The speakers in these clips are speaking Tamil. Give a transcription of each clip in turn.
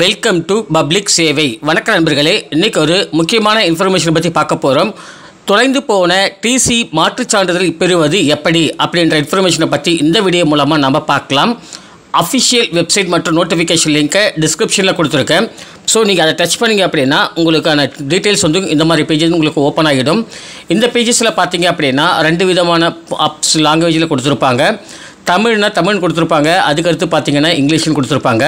வெல்கம் டு பப்ளிக் சேவை. வணக்கம் நண்பர்களே, இன்றைக்கி ஒரு முக்கியமான இன்ஃபர்மேஷன் பற்றி பார்க்க போகிறோம். தொலைந்து போன டிசி மாற்றுச் சான்றிதழ் பெறுவது எப்படி அப்படின்ற இன்ஃபர்மேஷனை பற்றி இந்த வீடியோ மூலமாக நம்ம பார்க்கலாம். அஃபிஷியல் வெப்சைட் மற்றும் நோட்டிஃபிகேஷன் லிங்க்கை டிஸ்கிரிப்ஷனில் கொடுத்துருக்கேன். ஸோ நீங்கள் அதை டச் பண்ணிங்க அப்படின்னா உங்களுக்கான டீட்டெயில்ஸ் இந்த மாதிரி பேஜஸ் உங்களுக்கு ஓப்பன் ஆகிடும். இந்த பேஜஸில் பார்த்தீங்க அப்படின்னா 2 விதமான லாங்குவேஜில் கொடுத்துருப்பாங்க. தமிழ்னா தமிழ் கொடுத்துருப்பாங்க, அதுக்கடுத்து பார்த்தீங்கன்னா இங்கிலீஷ்னு கொடுத்துருப்பாங்க.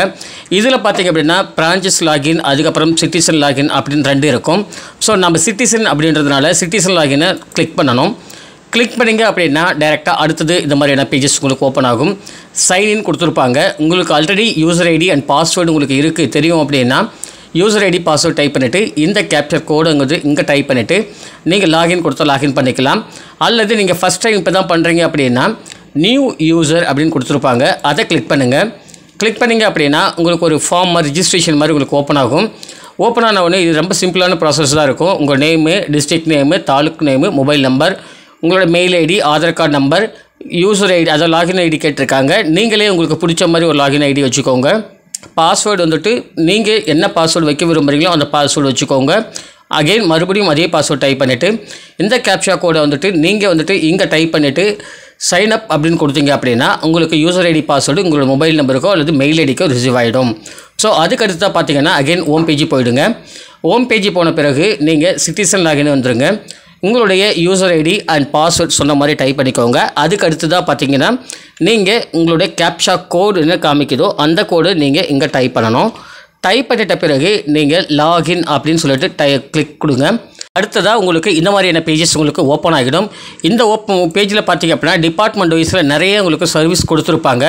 இதில் பார்த்தீங்க அப்படின்னா பிரான்ச்சஸ் லாகின், அதுக்கப்புறம் சிட்டிசன் லாகின் அப்படின்னு 2 இருக்கும். ஸோ நம்ம சிட்டிசன் அப்படின்றதுனால சிட்டிசன் லாகினை கிளிக் பண்ணணும். கிளிக் பண்ணிங்க அப்படின்னா டைரெக்டாக அடுத்தது இந்த மாதிரியான பேஜஸ் உங்களுக்கு ஓப்பன் ஆகும். சைன்இன் கொடுத்துருப்பாங்க. உங்களுக்கு already user ID and password உங்களுக்கு இருக்குது தெரியும் அப்படின்னா யூசர் ஐடி பாஸ்வேர்டு டைப் பண்ணிவிட்டு இந்த கேப்சர் கோடுங்கிறது இங்கே டைப் பண்ணிவிட்டு நீங்கள் லாகின் கொடுத்தா லாகின் பண்ணிக்கலாம். அல்லது நீங்கள் ஃபஸ்ட் டைம் இப்போ தான் பண்ணுறீங்க அப்படின்னா நியூ யூசர் அப்படின்னு கொடுத்துருப்பாங்க, அதை கிளிக் பண்ணுங்கள். கிளிக் பண்ணிங்க அப்படின்னா உங்களுக்கு ஒரு ஃபார்ம் மாதிரி ரிஜிஸ்ட்ரேஷன் மாதிரி உங்களுக்கு ஓப்பன் ஆகும். ஓப்பன் ஆன உடனே இது ரொம்ப சிம்பிளான ப்ராசஸ் தான் இருக்கும். உங்கள் name, district name, taluk name, mobile number, உங்களோட mail ID, Aadhaar card number, user ID, அதை லாகின் ஐடி கேட்டிருக்காங்க. நீங்களே உங்களுக்கு பிடிச்ச மாதிரி ஒரு லாகின் ஐடி வச்சுக்கோங்க. பாஸ்வேர்டு நீங்கள் என்ன பாஸ்வேர்டு வைக்க விரும்புகிறீங்களோ அந்த பாஸ்வேர்டு வச்சுக்கோங்க. அகெயின் மறுபடியும் அதே பாஸ்வேர்டு டைப் பண்ணிவிட்டு இந்த கேப்சா கோடை நீங்கள் இங்கே டைப் பண்ணிவிட்டு சைன் அப் அப்படின்னு கொடுத்தீங்க அப்படின்னா உங்களுக்கு யூசர் ஐடி பாஸ்வேர்டு உங்களோட மொபைல் நம்பருக்கோ அல்லது மெயில் ஐடிக்கோ ரிசீவ் ஆகிடும். ஸோ அதுக்கடுத்து தான் பார்த்தீங்கன்னா அகெயின் ஹோம் பேஜ் போயிடுங்க. ஹோம் பேஜ் போன பிறகு நீங்கள் சிட்டிசன் லாகின் வந்துடுங்க. உங்களுடைய யூசர் ஐடி அண்ட் பாஸ்வேர்ட் சொன்ன மாதிரி டைப் பண்ணிக்கோங்க. அதுக்கு அடுத்து தான் பார்த்தீங்கன்னா நீங்கள் உங்களுடைய கேப்சா கோடு என்ன காமிக்குதோ அந்த கோடு நீங்கள் இங்கே டைப் பண்ணணும். டைப் பண்ணிட்ட பிறகு நீங்கள் லாகின் அப்படின்னு சொல்லிட்டு கிளிக் கொடுங்க. அடுத்ததாக உங்களுக்கு இந்த மாதிரியான பேஜஸ் உங்களுக்கு ஓப்பன் ஆகிடும். இந்த பேஜில் பார்த்தீங்க அப்படின்னா டிபார்ட்மெண்ட் வைஸில் நிறைய உங்களுக்கு சர்வீஸ் கொடுத்துருப்பாங்க.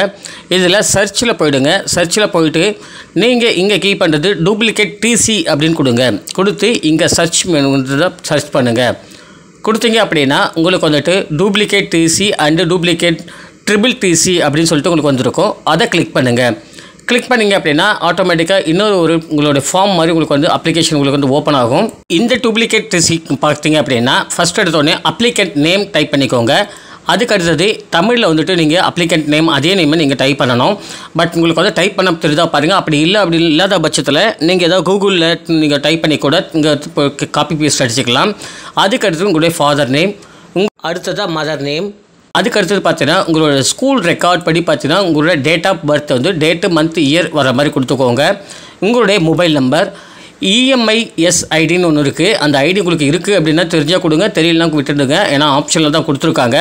இதில் சர்ச்சில் போயிடுங்க. சர்ச்சில் போயிட்டு நீங்கள் இங்கே கீ பண்ணுறது டூப்ளிகேட் டிசி அப்படின்னு கொடுத்து இங்கே சர்ச் சர்ச் பண்ணுங்கள். கொடுத்தீங்க அப்படின்னா உங்களுக்கு duplicate TC and duplicate triple TC அப்படின்னு சொல்லிட்டு உங்களுக்கு வந்திருக்கும். அதை கிளிக் பண்ணுங்கள். கிளிக் பண்ணிங்க அப்படின்னா ஆட்டோமேட்டிக்காக இன்னொரு உங்களோட ஃபார்ம் மாதிரி உங்களுக்கு அப்ளிகேஷன் உங்களுக்கு ஓப்பன் ஆகும். இந்த டூப்ளிகேட் டிசி பார்த்தீங்க அப்படின்னா ஃபஸ்ட் எடுத்தோடனே அப்ளிகண்ட் நேம் டைப் பண்ணிக்கோங்க. அதுக்கு அடுத்தது தமிழில் நீங்கள் அப்ளிகண்ட் நேம் அதே நேமை நீங்கள் டைப் பண்ணணும். பட் உங்களுக்கு டைப் பண்ண தெரியுதா பாருங்கள். அப்படி இல்லாத பட்சத்தில் நீங்கள் ஏதாவது கூகுளில் நீங்கள் டைப் பண்ணி கூட இங்கே காப்பி பேஸ்ட் அடிச்சுக்கலாம். அதுக்கு அடுத்தது உங்களுடைய ஃபாதர் நேம், அடுத்ததாக மதர் நேம், அதுக்கு அடுத்தது பார்த்தீங்கன்னா உங்களோட ஸ்கூல் ரெக்கார்ட் படி பார்த்தீங்கன்னா உங்களோட date of birth date month year வர மாதிரி கொடுத்துக்கோங்க. உங்களுடைய மொபைல் நம்பர், இஎம்ஐஎஸ் ஐடின்னு ஒன்று இருக்குது. அந்த ஐடி உங்களுக்கு இருக்குது அப்படின்னா தெரிஞ்சால் கொடுங்க, தெரியலனா விட்டுடுங்க. ஏன்னா ஆப்ஷனில் தான் கொடுத்துருக்காங்க.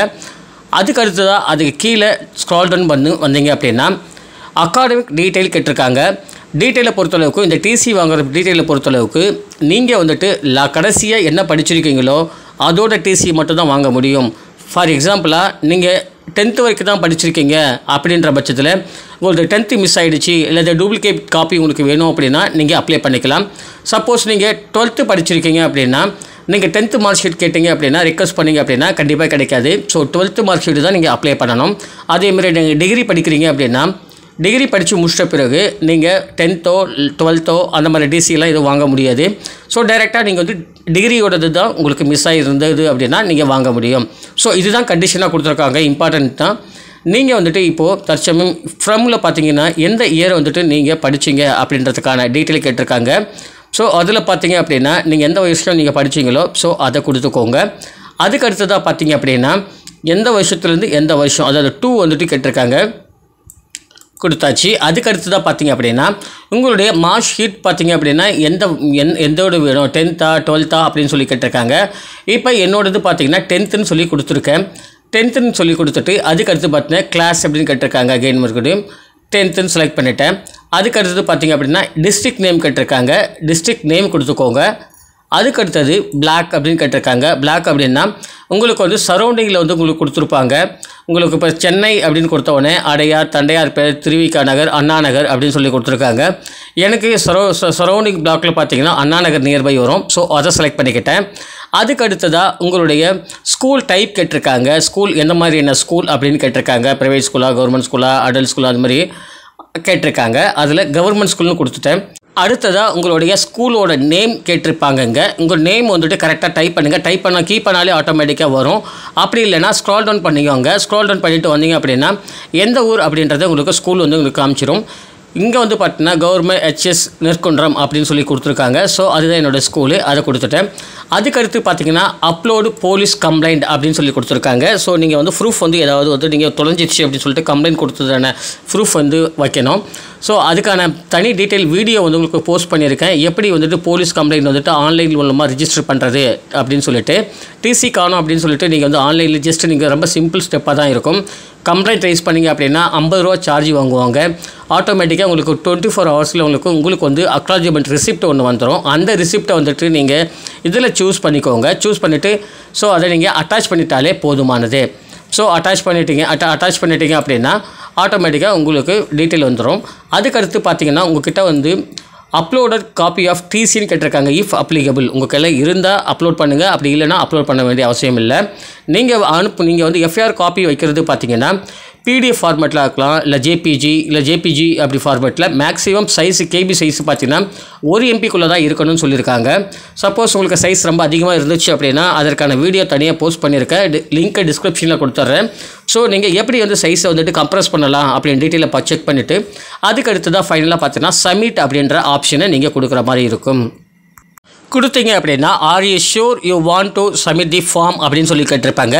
அதுக்கு அடுத்ததாக அதுக்கு கீழே ஸ்க்ரால் டவுன் வந்தீங்க அப்படின்னா அகாடமிக் டீட்டெயில் கேட்டிருக்காங்க. டீட்டெயிலை பொறுத்தளவுக்கு இந்த டிசி வாங்குற டீட்டெயிலை பொறுத்தளவுக்கு நீங்கள் கடைசியாக என்ன படிச்சிருக்கீங்களோ அதோட டிசி மட்டும் தான் வாங்க முடியும். ஃபார் எக்ஸாம்பிளாக நீங்கள் 10th வரைக்கும் தான் படிச்சிருக்கீங்க அப்படின்ற பட்சத்தில் உங்களுக்கு 10th மிஸ் ஆகிடுச்சு இல்லை டூப்ளிகேட் காப்பி உங்களுக்கு வேணும் அப்படின்னா நீங்கள் அப்ளை பண்ணிக்கலாம். சப்போஸ் நீங்கள் 12th படிச்சிருக்கீங்க அப்படின்னா நீங்கள் 10th மார்க் ஷீட் கேட்டிங்க அப்படின்னா ரிக்வஸ்ட் பண்ணிங்க அப்படின்னா கண்டிப்பாக கிடைக்காது. ஸோ 12th மார்க் ஷீட்டு தான் நீங்கள் அப்ளை பண்ணணும். அதேமாதிரி நீங்கள் டிகிரி படிக்கிறீங்க அப்படின்னா டிகிரி படித்து முடிச்சிட்ட பிறகு நீங்கள் 10th 12th அந்த மாதிரி டிசிலாம் எதுவும் வாங்க முடியாது. ஸோ டைரெக்டாக நீங்கள் டிகிரியோடது தான் உங்களுக்கு மிஸ் ஆகிருந்தது அப்படின்னா நீங்கள் வாங்க முடியும். ஸோ இதுதான் கண்டிஷனாக கொடுத்துருக்காங்க. இம்பார்ட்டன்ட் தான். நீங்கள் இப்போது தற்சமயம் ஃப்ரம்மில் பார்த்தீங்கன்னா எந்த இயரை நீங்கள் படிச்சிங்க அப்படின்றதுக்கான டீட்டெயில் கேட்டிருக்காங்க. ஸோ அதில் பார்த்தீங்க அப்படின்னா நீங்கள் எந்த வயசில் நீங்கள் படிச்சிங்களோ ஸோ அதை கொடுத்துக்கோங்க. அதுக்கு அடுத்ததாக பார்த்தீங்க அப்படின்னா எந்த வருஷத்துலேருந்து எந்த வருஷம், அதாவது 2 கேட்டிருக்காங்க, கொடுத்தாச்சு. அதுக்கு அடுத்து தான் பார்த்தீங்க அப்படின்னா உங்களுடைய மார்க் ஷீட் பார்த்தீங்க அப்படின்னா எந்தோடு வேணும், 10th 12th அப்படின்னு சொல்லி கேட்டிருக்காங்க. இப்போ என்னோடது பார்த்தீங்கன்னா 10th சொல்லி கொடுத்துருக்கேன். 10th சொல்லி கொடுத்துட்டு அதுக்கு அடுத்து பார்த்தீங்கன்னா கிளாஸ் அப்படின்னு கேட்டிருக்காங்க. அகெயின் மறுபடியும் 10th செலக்ட் பண்ணிட்டேன். அதுக்கு அடுத்தது பார்த்தீங்க அப்படின்னா டிஸ்ட்ரிக்ட் நேம் கேட்டிருக்காங்க. டிஸ்ட்ரிக்ட் நேம் கொடுத்துக்கோங்க. அதுக்கு அடுத்தது பிளாக் அப்படின்னு கேட்டிருக்காங்க. பிளாக் அப்படின்னா உங்களுக்கு சரௌண்டிங்கில் உங்களுக்கு கொடுத்துருப்பாங்க. உங்களுக்கு இப்போ சென்னை அப்படின்னு கொடுத்தவொடனே அடையார், தண்டையார் பேர், திருவிக்கா நகர், அண்ணா நகர் அப்படின்னு சொல்லி கொடுத்துருக்காங்க. எனக்கு சரௌண்டிங் பிளாக்கில் பார்த்தீங்கன்னா அண்ணா நகர் நியர்பை வரும். ஸோ அதை செலக்ட் பண்ணிக்கிட்டேன். அதுக்கு அடுத்ததாக உங்களுடைய ஸ்கூல் டைப் கேட்டிருக்காங்க. ஸ்கூல் எந்த மாதிரியான ஸ்கூல் அப்படின்னு கேட்டிருக்காங்க. ப்ரைவேட் ஸ்கூலா, கவர்மெண்ட் ஸ்கூலா, அடல்ட் ஸ்கூலா, அது மாதிரி கேட்டிருக்காங்க. அதில் கவர்மெண்ட் ஸ்கூல்னு கொடுத்துட்டேன். அடுத்ததாக உங்களுடைய ஸ்கூலோட நேம் கேட்டிருப்பாங்கங்க. உங்கள் நேம் கரெக்டாக டைப் பண்ணுங்கள். டைப் கீ பண்ணாலே ஆட்டோமேட்டிக்காக வரும். அப்படி இல்லைனா ஸ்க்ரால் டவுன் பண்ணிக்கோங்க. ஸ்க்ரால் டவுன் பண்ணிவிட்டு வந்தீங்க அப்படின்னா எந்த ஊர் அப்படின்றத உங்களுக்கு ஸ்கூல் உங்களுக்கு காமிச்சிடும். இங்கே வந்து பார்த்தீங்கன்னா கவர்மெண்ட் HS நெற்குன்றம் அப்படின்னு சொல்லி கொடுத்துருக்காங்க. ஸோ அதுதான் என்னோடய ஸ்கூலு, அதை கொடுத்துட்டேன். அதுக்கடுத்து பார்த்தீங்கன்னா அப்லோடு போலீஸ் கம்ப்ளைண்ட் அப்படின்னு சொல்லி கொடுத்துருக்காங்க. ஸோ நீங்கள் வந்து ப்ரூஃப் வந்து ஏதாவது வந்து நீங்கள் தொலைஞ்சிச்சு அப்படின்னு சொல்லிட்டு கம்ப்ளைண்ட் கொடுத்ததான ப்ரூஃப் வந்து வைக்கணும். ஸோ அதுக்கான தனி டீட்டெயில் வீடியோ வந்து உங்களுக்கு போஸ்ட் பண்ணியிருக்கேன். எப்படி வந்துட்டு போலீஸ் கம்ப்ளைண்ட் வந்துட்டு ஆன்லைன் மூலமாக ரிஜிஸ்டர் பண்ணுறது அப்படின்னு சொல்லிட்டு. டிசி காணும் அப்படின்னு சொல்லிட்டு நீங்கள் வந்து ஆன்லைனில் ஜஸ்ட் நீங்கள் ரொம்ப சிம்பிள் ஸ்டெப்பாக தான் இருக்கும். கம்ப்ளைண்ட் ரைஸ் பண்ணிங்க அப்படின்னா 50 ரூபா சார்ஜ் வாங்குவாங்க. ஆட்டோமேட்டிக்காக உங்களுக்கு 24 ஹவர்ஸில் உங்களுக்கு வந்து அக்னாலஜ்மெண்ட் ரிசிப்ட் ஒன்று வந்துடும். அந்த ரிசிப்டை வந்துட்டு நீங்கள் இதில் சூஸ் பண்ணிக்கோங்க. சூஸ் பண்ணிவிட்டு ஸோ அதை நீங்கள் அட்டாச் பண்ணிட்டாலே போதுமானது. ஸோ அட்டாச் பண்ணிட்டீங்க அப்படின்னா ஆட்டோமேட்டிக்காக உங்களுக்கு டீட்டெயில் வந்துடும். அதுக்கடுத்து பார்த்தீங்கன்னா உங்கள்கிட்ட வந்து அப்லோடட் காப்பி ஆஃப் டிசின்னு கேட்டிருக்காங்க. இஃப் அப்ளிகபிள் உங்கள் கையில் இருந்தால் அப்லோட் பண்ணுங்கள், அப்படி இல்லைனா அப்லோட் பண்ண வேண்டிய அவசியம் இல்லை. நீங்கள் வந்து எஃப்ஐஆர் காப்பி வைக்கிறது பார்த்தீங்கன்னா PDF ஃபார்மேட்டில் இருக்கலாம், இல்லை ஜேபிஜி அப்படி ஃபார்மேட்டில். மேக்ஸிமம் சைஸு கேபி சைஸ் பார்த்தீங்கன்னா 1 MBக்குள்ளே தான் இருக்கணும்னு சொல்லியிருக்காங்க. சப்போஸ் உங்களுக்கு சைஸ் ரொம்ப அதிகமாக இருந்துச்சு அப்படின்னா அதற்கான வீடியோ தனியாக போஸ்ட் பண்ணியிருக்கேன். லிங்க்கை டிஸ்கிரிப்ஷனில் கொடுத்துட்றேன். ஸோ நீங்கள் எப்படி வந்து சைஸை வந்துட்டு கம்ப்ரஸ் பண்ணலாம் அப்படின்னு டீட்டெயிலை செக் பண்ணிவிட்டு அதுக்கடுத்து தான் ஃபைனலாக பார்த்தீங்கன்னா சப்மிட் அப்படின்ற ஆப்ஷனை நீங்கள் கொடுக்குற மாதிரி இருக்கும். கொடுத்தீங்க அப்படின்னா are you sure you want to submit the form அப்படின்னு சொல்லி கேட்டிருப்பாங்க.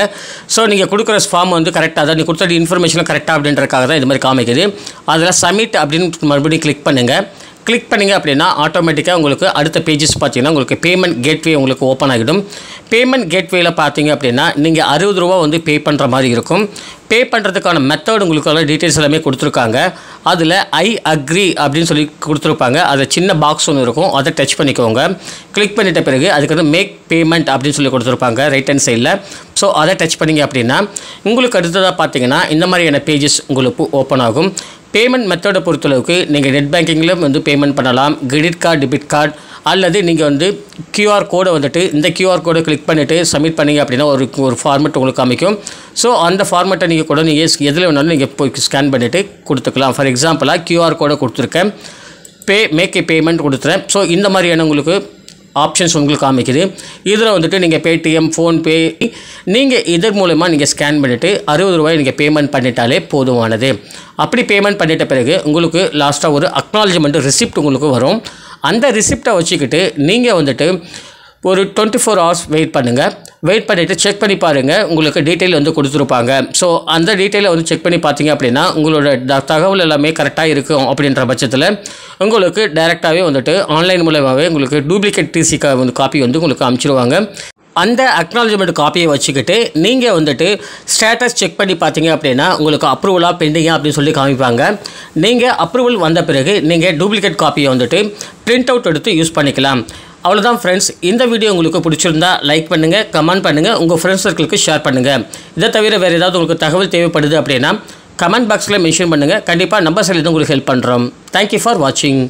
ஸோ நீங்கள் கொடுக்குற ஃபார்ம் வந்து கரெக்டாக தான், நீங்கள் கொடுத்த இன்ஃபர்மேஷன் கரெக்டாக அப்படின்றக்காக தான் இது மாதிரி காமிக்குது. அதில் சப்மிட் அப்படின்னு மறுபடியும் கிளிக் பண்ணிங்க அப்படின்னா ஆட்டோமேட்டிக்காக உங்களுக்கு அடுத்த பேஜஸ் பார்த்தீங்கன்னா உங்களுக்கு பேமெண்ட் கேட்வே உங்களுக்கு ஓப்பன் ஆகிடும். பேமெண்ட் கேட்வேயில் பார்த்தீங்க அப்படின்னா நீங்கள் 60 ரூபா வந்து பே பண்ணுற மாதிரி இருக்கும். பே பண்ணுறதுக்கான மெத்தட் உங்களுக்கான டீட்டெயில்ஸ் எல்லாமே கொடுத்துருக்காங்க. அதில் ஐ அக்ரி அப்படின்னு சொல்லி கொடுத்துருப்பாங்க. அதில் சின்ன பாக்ஸ் ஒன்று இருக்கும், அதை டச் பண்ணிக்கோங்க. கிளிக் பண்ணிட்ட பிறகு அதுக்கு வந்து மேக் பேமெண்ட் அப்படின்னு சொல்லி கொடுத்துருப்பாங்க ரைட் ஹேண்ட் சைடில். ஸோ அதை டச் பண்ணிங்க அப்படின்னா உங்களுக்கு அடுத்ததாக பார்த்தீங்கன்னா இந்த மாதிரியான பேஜஸ் உங்களுக்கு ஓப்பன் ஆகும். பேமெண்ட் மெத்தடை பொறுத்தளவுக்கு நீங்கள் நெட் பேங்கிங்கில் வந்து பேமெண்ட் பண்ணலாம், கிரெடிட் கார்டு, டெபிட் கார்டு, அல்லது நீங்கள் வந்து QR கோடை வந்துட்டு இந்த QR கோடை கிளிக் பண்ணிவிட்டு சப்மிட் பண்ணிங்க அப்படின்னா ஒரு ஃபார்மெட் உங்களுக்கு காமிக்கும். ஸோ அந்த ஃபார்மெட்டை நீங்கள் எதில் வேணாலும் நீங்கள் போய் ஸ்கேன் பண்ணிவிட்டு கொடுத்துக்கலாம். ஃபார் எக்ஸாம்பிளாக QR கோடை கொடுத்துருக்கேன், மேக் ஏ பேமெண்ட் கொடுத்துறேன். ஸோ இந்த மாதிரியான உங்களுக்கு ஆப்ஷன்ஸ் உங்களுக்கு காமிக்குது. இதில் வந்துட்டு நீங்கள் பேடிஎம், ஃபோன்பே நீங்கள் இதன் மூலமாக நீங்கள் ஸ்கேன் பண்ணிவிட்டு 60 ரூபாய் நீங்கள் பேமெண்ட் பண்ணிட்டாலே போதுமானது. அப்படி பேமெண்ட் பண்ணிட்ட பிறகு உங்களுக்கு லாஸ்ட்டாக ஒரு அக்னாலஜ்மெண்ட் ரிசிப்ட் உங்களுக்கு வரும். அந்த ரிசிப்டை வச்சுக்கிட்டு நீங்கள் வந்துட்டு ஒரு 24 ஹவர்ஸ் வெயிட் பண்ணுங்கள். வெயிட் பண்ணிவிட்டு செக் பண்ணி பாருங்கள், உங்களுக்கு டீட்டெயில் வந்து கொடுத்துருப்பாங்க. ஸோ அந்த டீட்டெயிலை வந்து செக் பண்ணி பார்த்தீங்க அப்படின்னா உங்களோட தகவல் எல்லாமே கரெக்டாக இருக்கும். அப்படின்ற பட்சத்தில் உங்களுக்கு டைரெக்டாகவே வந்துட்டு ஆன்லைன் மூலமாகவே உங்களுக்கு டூப்ளிகேட் டிசி வந்து காப்பி வந்து உங்களுக்கு அனுப்பிச்சிடுவாங்க. அந்த அக்னாலஜ்மெண்ட் காப்பியை வச்சுக்கிட்டு நீங்கள் வந்துட்டு ஸ்டேட்டஸ் செக் பண்ணி பார்த்தீங்க அப்படின்னா உங்களுக்கு அப்ரூவலாக பெண்டிங்காக அப்படின்னு சொல்லி காமிப்பாங்க. நீங்கள் அப்ரூவல் வந்த பிறகு நீங்கள் டூப்ளிகேட் காப்பியை வந்துட்டு பிரிண்ட் அவுட் எடுத்து யூஸ் பண்ணிக்கலாம். அவ்வளோதான் ஃப்ரெண்ட்ஸ். இந்த வீடியோ உங்களுக்கு பிடிச்சிருந்தா லைக் பண்ணுங்கள், கமெண்ட் பண்ணுங்கள், உங்கள் ஃப்ரெண்ட்ஸ் சர்க்கிளுக்கு ஷேர் பண்ணுங்கள். இதை தவிர வேறு ஏதாவது உங்களுக்கு தகவல் தேவைப்படுது அப்படின்னா கமெண்ட் பாக்ஸில் மென்ஷன் பண்ணுங்கள். கண்டிப்பாக நம்ம சைடில் உங்களுக்கு ஹெல்ப் பண்ணுறோம். தேங்க்யூ ஃபார் வாட்சிங்.